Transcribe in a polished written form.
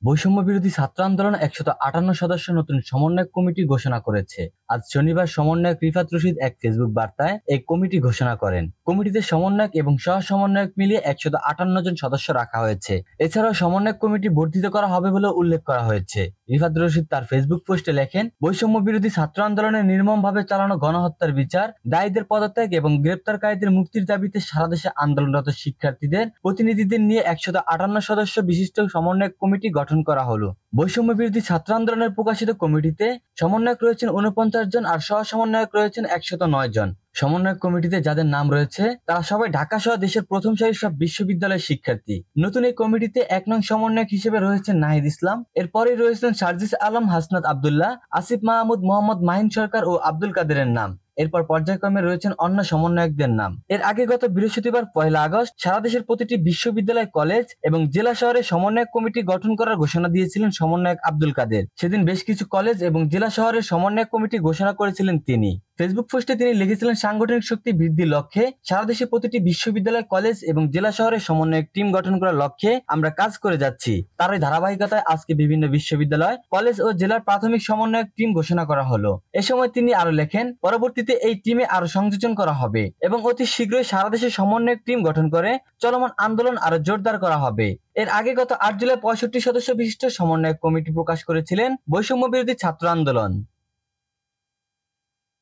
বৈষম্য বিরোধী ছাত্র আন্দোলন 158 সদস্য নতুন সমন্বয়ক কমিটি ঘোষণা করেছে। আজ শনিবার সমন্বয়ক রিফাত রশিদ এক ফেসবুক বার্তায় এই কমিটি ঘোষণা করেন। কমিটিতে সমন্বয়ক এবং সহ সমন্বয়ক মিলিয়ে 158 জন সদস্য রাখা হয়েছে। এছাড়াও সমন্বয়ক কমিটি বর্ধিত করা হবে বলে উল্লেখ করা হয়েছে। রিফাত রশিদ তার ফেসবুক পোস্টে লেখেন, বৈষম্য বিরোধী ছাত্র আন্দোলনের নির্মমভাবে চালানো গণহত্যার বিচার, দায়ীদের পদত্যাগ এবং গ্রেপ্তারকারীদের মুক্তির দাবিতে সারা দেশে আন্দোলনরত শিক্ষার্থীদের প্রতিনিধিদের নিয়ে 158 সদস্য বিশিষ্ট সমন্বয়ক কমিটি গঠন করা হলো। বৈষম্য বিরোধী ছাত্র আন্দোলনের প্রকাশিত কমিটিতে সমন্বয়ক রয়েছেন 49 জন আর সহ সমন্বয়ক রয়েছেন 109 জন। সমন্বয়ক কমিটিতে যাদের নাম রয়েছে তারা সবাই ঢাকা সহ দেশের প্রথম সারির সব বিশ্ববিদ্যালয়ের শিক্ষার্থী। নতুন এই কমিটিতে 1 নং সমন্বয়ক হিসেবে রয়েছেন নাহিদ ইসলাম, এরপরেই রয়েছেন সার্জিস আলম, হাসনাত আব্দুল্লাহ, আসিফ মাহমুদ, মোহাম্মদ মাহিন সরকার ও আব্দুল কাদেরের নাম। এরপর পর্যায়ক্রমে রয়েছেন অন্য সমন্বয়কদের নাম। এর আগে গত বৃহস্পতিবার 1 আগস্ট সারা দেশের প্রতিটি বিশ্ববিদ্যালয়, কলেজ এবং জেলা শহরে সমন্বয়ক কমিটি গঠন করার ঘোষণা দিয়েছিলেন সমন্বয়ক আব্দুল কাদের। সেদিন বেশ কিছু কলেজ এবং জেলা শহরে সমন্বয়ক কমিটি ঘোষণা করেছিলেন তিনি। ফেসবুক পোস্টে তিনি লিখেছিলেন, সাংগঠনিক শক্তি বৃদ্ধির লক্ষ্যে সারা দেশে প্রতিটি বিশ্ববিদ্যালয়, কলেজ এবং জেলা শহরে সমন্বয়ক টিম গঠন করার লক্ষ্যে আমরা কাজ করে যাচ্ছি। তারই ধারাবাহিকতায় আজকে বিভিন্ন বিশ্ববিদ্যালয়, কলেজ ও জেলার প্রাথমিক সমন্বয়ক টিম ঘোষণা করা হলো। এ সময় তিনি আরো লেখেন, পরবর্তীতে এই টিমে আরো সংযোজন করা হবে এবং অতি শীঘ্রই সারা দেশে সমন্বয়ক টিম গঠন করে চলমান আন্দোলন আরো জোরদার করা হবে। এর আগে গত 8 জুলাই 65 সদস্য বিশিষ্ট সমন্বয়ক কমিটি প্রকাশ করেছিলেন বৈষম্য বিরোধী ছাত্র আন্দোলন।